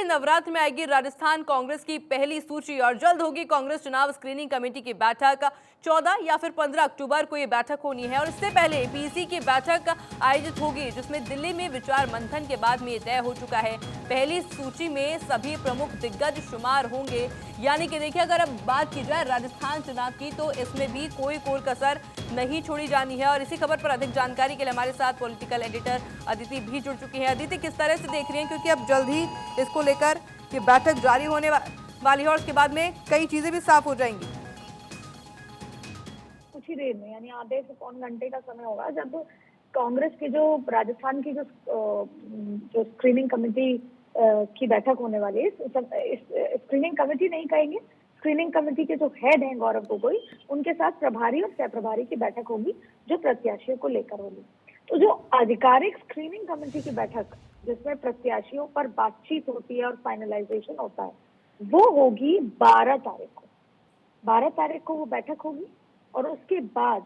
देखिए, नवरात्र में आएगी राजस्थान कांग्रेस की पहली सूची और जल्द होगी कांग्रेस चुनाव स्क्रीनिंग कमेटी की बैठक। 14 या फिर 15 अक्टूबर को ये बैठक होनी है और इससे पहले पीसी की बैठक आयोजित होगी, जिसमें दिल्ली में विचार मंथन के बाद में ये तय हो चुका है। पहली सूची में सभी प्रमुख दिग्गज शुमार होंगे। यानी कि देखिए, अगर अब बात की जाए राजस्थान चुनाव की, तो इसमें भी कोई कसर नहीं छोड़ी जानी है। और इसी खबर पर अधिक जानकारी के लिए हमारे साथ पॉलिटिकल एडिटर अदिति भी जुड़ चुकी हैं। अदिति, किस तरह से देख रही हैं, क्योंकि अब जल्द ही इसको लेकर ये बैठक जारी होने वाली है और उसके बाद में कई चीजें भी साफ हो जाएंगी। कुछ ही देर में, यानी आधे से पौन घंटे का समय होगा जब कांग्रेस की जो राजस्थान की जो स्क्रीनिंग कमेटी की बैठक होने वाली है। स्क्रीनिंग कमेटी नहीं कहेंगे, स्क्रीनिंग कमेटी के जो हेड हैं गौरव गोगोई, उनके साथ प्रभारी और सह प्रभारी की बैठक होगी, जो प्रत्याशियों को लेकर होगी। तो जो आधिकारिक स्क्रीनिंग कमेटी की बैठक, जिसमें प्रत्याशियों पर बातचीत होती है और फाइनलाइजेशन होता है, वो होगी 12 तारीख को। 12 तारीख को वो बैठक होगी और उसके बाद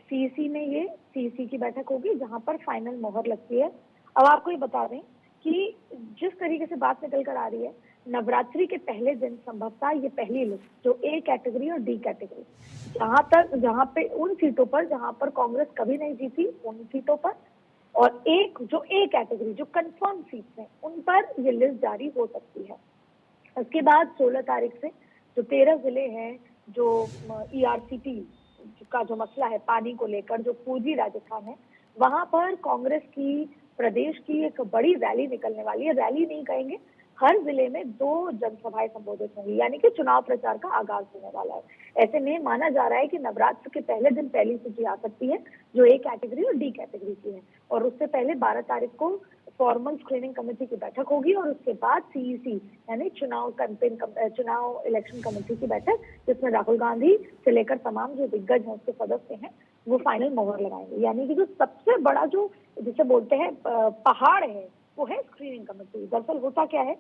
सीईसी में ये सीईसी की बैठक होगी, जहां पर फाइनल मोहर लगती है। अब आपको ये बता दें कि जिस तरीके से बात निकल कर आ रही है, नवरात्रि के पहले दिन संभवतः ये पहली लिस्ट, जो ए कैटेगरी और डी कैटेगरी, जहां पे उन सीटों पर जहां पर कांग्रेस कभी नहीं जीती, उन सीटों पर, और एक जो ए कैटेगरी जो कंफर्म सीट्स हैं, उन पर ये लिस्ट जारी हो सकती है। उसके बाद 16 तारीख से जो 13 जिले हैं, जो ईआरसीटी का जो मसला है पानी को लेकर, जो पूर्वी राजस्थान है, वहां पर कांग्रेस की प्रदेश की एक बड़ी रैली निकलने वाली है। रैली नहीं कहेंगे, हर जिले में 2 जनसभाएं संबोधित होंगी, यानी कि चुनाव प्रचार का आगाज होने वाला है। ऐसे में माना जा रहा है कि नवरात्र के पहले दिन पहली सूची आ सकती है, जो ए कैटेगरी और डी कैटेगरी की है। और उससे पहले 12 तारीख को फॉर्मल स्क्रीनिंग कमेटी की बैठक होगी और उसके बाद सीईसी यानी चुनाव इलेक्शन कमेटी की बैठक, जिसमें राहुल गांधी से लेकर तमाम जो दिग्गज हैं, उसके सदस्य हैं, वो फाइनल मोहर लगाएंगे। यानी कि जो सबसे बड़ा जो जिसे बोलते हैं पहाड़ है, वो है स्क्रीनिंग कमेटी। दरअसल होता क्या है,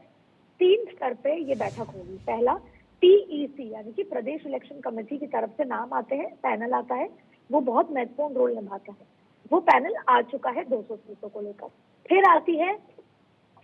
3 स्तर पे ये बैठक होगी। पहला टीईसी यानी कि प्रदेश इलेक्शन कमेटी की तरफ से नाम आते हैं, पैनल आता है, वो बहुत महत्वपूर्ण रोल निभाता है। वो पैनल आ चुका है 200 सीटों को लेकर। फिर आती है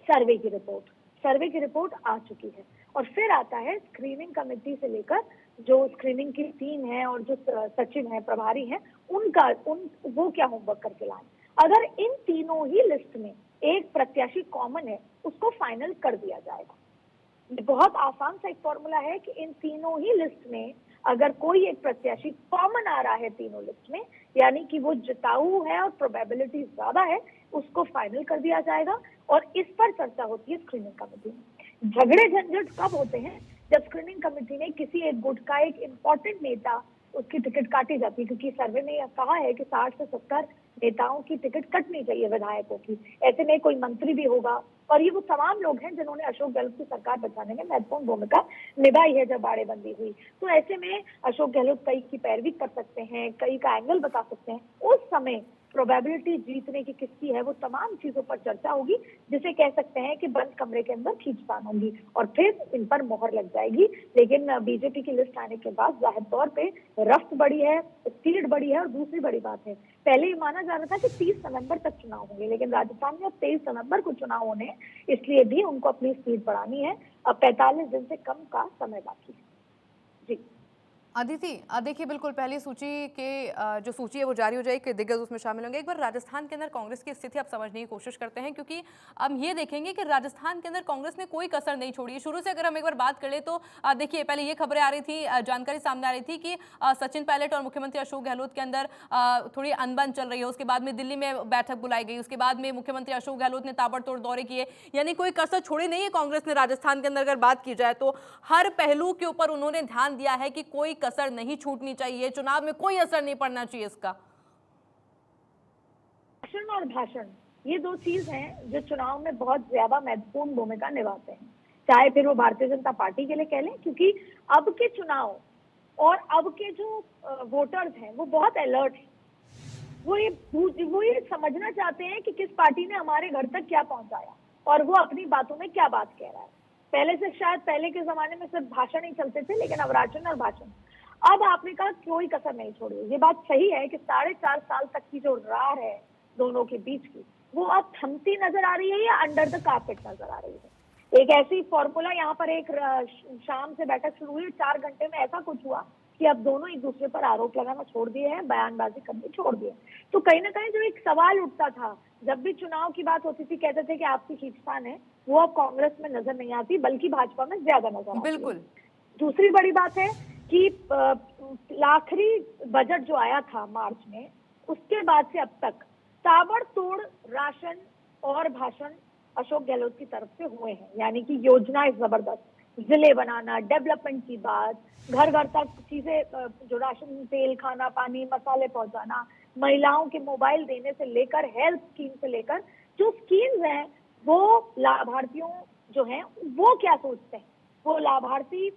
सर्वे की रिपोर्ट, सर्वे की रिपोर्ट आ चुकी है। और फिर आता है स्क्रीनिंग कमेटी से लेकर जो स्क्रीनिंग की टीम है और जो सचिव है, प्रभारी हैं, वो क्या होमवर्क करके लाए। अगर इन तीनों ही लिस्ट में एक प्रत्याशी कॉमन है, उसको फाइनल कर दिया जाएगा। बहुत आसान सा एक फॉर्मूला है कि इन तीनों ही लिस्ट में अगर कोई एक प्रत्याशी कॉमन आ रहा है तीनों लिस्ट में, यानी कि वो जिताऊ है और प्रोबेबिलिटी ज्यादा है, उसको फाइनल कर दिया जाएगा। और इस पर चर्चा होती है स्क्रीनिंग कमेटी में। झगड़े झंझट कब होते हैं, जब स्क्रीनिंग कमेटी ने किसी एक गुट का एक इंपॉर्टेंट नेता, उसकी टिकट काटी जाती है, क्योंकि सर्वे में यह कहा है कि 60 से 70 नेताओं की टिकट कटनी चाहिए, विधायकों की। ऐसे में कोई मंत्री भी होगा, और ये वो तमाम लोग हैं जिन्होंने अशोक गहलोत की सरकार बचाने में महत्वपूर्ण भूमिका निभाई है जब बाड़ेबंदी हुई। तो ऐसे में अशोक गहलोत कई की पैरवी कर सकते हैं, कई का एंगल बता सकते हैं। उस समय प्रोबेबिलिटी जीतने की किसकी है, वो तमाम चीजों पर चर्चा होगी, जिसे कह सकते हैं कि बंद कमरे के अंदर खींचतान होगी और फिर इन पर मोहर लग जाएगी। लेकिन बीजेपी की लिस्ट आने के बाद जाहिर तौर पे रफ्त बढ़ी है, स्पीड बढ़ी है। और दूसरी बड़ी बात है, पहले ये माना जा रहा था कि 30 नवंबर तक चुनाव होंगे, लेकिन राजस्थान में अब 23 नवंबर को चुनाव होने, इसलिए भी उनको अपनी स्पीड बढ़ानी है। अब 45 दिन से कम का समय बाकी है। जी अदिति, देखिए, बिल्कुल पहली सूची के जो सूची है वो जारी हो जाएगी, दिग्गज उसमें शामिल होंगे। एक बार राजस्थान के अंदर कांग्रेस की स्थिति आप समझने की कोशिश करते हैं, क्योंकि हम ये देखेंगे कि राजस्थान के अंदर कांग्रेस ने कोई कसर नहीं छोड़ी। शुरू से अगर हम एक बार बात कर ले तो देखिए, पहले ये खबरें आ रही थी, जानकारी सामने आ रही थी कि सचिन पायलट और मुख्यमंत्री अशोक गहलोत के अंदर थोड़ी अनबन चल रही है। उसके बाद में दिल्ली में बैठक बुलाई गई, उसके बाद में मुख्यमंत्री अशोक गहलोत ने ताबड़तोड़ दौरे किए, यानी कोई कसर छोड़ी नहीं है कांग्रेस ने राजस्थान के अंदर। अगर बात की जाए तो हर पहलू के ऊपर उन्होंने ध्यान दिया है कि कोई कसर नहीं छूटनी चाहिए, चुनाव में कोई असर नहीं पड़ना चाहिए इसका। भाषण और भाषण, ये 2 चीज हैं जो चुनाव में बहुत ज्यादा महत्वपूर्ण भूमिका निभाते हैं, चाहे फिर वो भारतीय जनता पार्टी के लिए कह लें, क्योंकि अब के चुनाव और अब के जो वोटर्स हैं वो बहुत अलर्ट हैं। वो ये समझना चाहते हैं कि किस पार्टी ने हमारे घर तक क्या पहुंचाया और वो अपनी बातों में क्या बात कह रहा है। पहले से शायद पहले के जमाने में सिर्फ भाषण ही चलते थे, लेकिन अब राशन और भाषण। अब आपने कहा कोई कसर नहीं छोड़ी, ये बात सही है कि 4.5 साल तक की जो रार है दोनों के बीच की, वो अब थमती नजर आ रही है या अंडर द कारपेट नजर आ रही है। एक ऐसी फॉर्मूला यहाँ पर एक शाम से बैठक शुरू हुई, 4 घंटे में ऐसा कुछ हुआ कि अब दोनों एक दूसरे पर आरोप लगाना छोड़ दिए हैं, बयानबाजी करनी छोड़ दिए। तो कहीं ना कहीं जो एक सवाल उठता था, जब भी चुनाव की बात होती थी, कहते थे कि आपकी खींचतान है, वो अब कांग्रेस में नजर नहीं आती, बल्कि भाजपा में ज्यादा नजर आती है। बिल्कुल। दूसरी बड़ी बात है कि आखिरी बजट जो आया था मार्च में, उसके बाद से अब तक ताबड़तोड़ राशन और भाषण अशोक गहलोत की तरफ से हुए हैं। यानी कि योजनाएं जबरदस्त, जिले बनाना, डेवलपमेंट की बात, घर घर तक चीजें, जो राशन, तेल, खाना, पानी, मसाले पहुंचाना, महिलाओं के मोबाइल देने से लेकर हेल्थ स्कीम से लेकर जो स्कीम्स हैं, वो लाभार्थियों जो हैं वो क्या सोचते हैं। वो लाभार्थी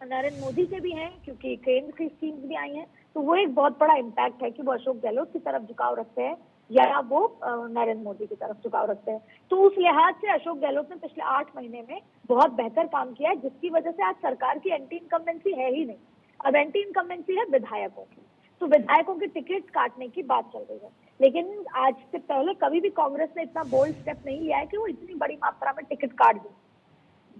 नरेंद्र मोदी के भी हैं, क्योंकि केंद्र की स्कीम्स भी आई हैं, तो वो एक बहुत बड़ा इम्पैक्ट है कि वो अशोक गहलोत की तरफ झुकाव रखते हैं या वो नरेंद्र मोदी की तरफ झुकाव रखते हैं। तो उस लिहाज से अशोक गहलोत ने पिछले 8 महीने में बहुत बेहतर काम किया है, जिसकी वजह से आज सरकार की एंटी इनकम्बेंसी है ही नहीं। अब एंटी इनकम्बेंसी है विधायकों की, तो विधायकों की टिकट काटने की बात चल रही है। लेकिन आज से पहले कभी भी कांग्रेस ने इतना बोल्ड स्टेप नहीं लिया है कि वो इतनी बड़ी मात्रा में टिकट काट दी,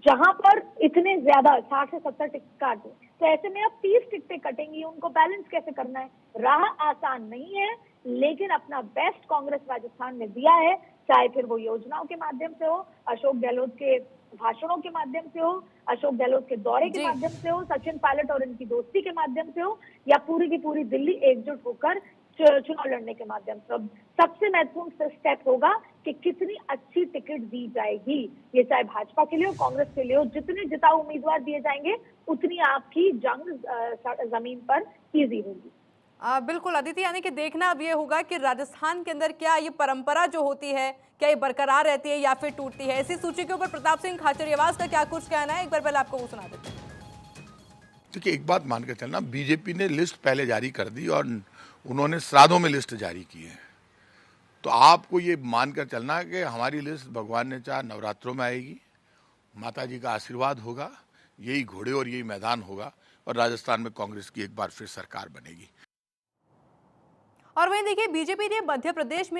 जहां पर इतने ज्यादा 60 से 70 टिकट काट दी। तो ऐसे में अब 30 टिकटें कटेंगी, उनको बैलेंस कैसे करना है। राह आसान नहीं है, लेकिन अपना बेस्ट कांग्रेस राजस्थान में दिया है, चाहे फिर वो योजनाओं के माध्यम से हो, अशोक गहलोत के भाषणों के माध्यम से हो, अशोक गहलोत के दौरे के माध्यम से हो, सचिन पायलट और इनकी दोस्ती के माध्यम से हो, या पूरी की पूरी दिल्ली एकजुट होकर चुनाव लड़ने के माध्यम से। सबसे महत्वपूर्ण स्टेप होगा कि कितनी अच्छी टिकट दी जाएगी, ये चाहे भाजपा के लिए हो, कांग्रेस के लिए हो। जितने जिताऊ उम्मीदवार दिए जाएंगे, उतनी आपकी जंग जमीन पर इजी होगी। बिल्कुल अदिति, यानी कि देखना अब ये होगा कि राजस्थान के अंदर क्या ये परंपरा जो होती है, क्या ये बरकरार रहती है या फिर टूटती है। इसी सूची के ऊपर प्रताप सिंह खाचरियावास का क्या कुछ कहना है, एक बार पहले आपको वो सुना देते हैं। देखिए, एक बात मान के चलना, बीजेपी ने लिस्ट पहले जारी कर दी और उन्होंने श्राद्धों में लिस्ट जारी की है। तो आपको ये मानकर चलना है कि हमारी लिस्ट भगवान ने चाहा नवरात्रों में आएगी, माता जी का आशीर्वाद होगा, यही घोड़े और यही मैदान होगा और राजस्थान में कांग्रेस की एक बार फिर सरकार बनेगी। और वहीं देखिए, बीजेपी ने मध्य प्रदेश में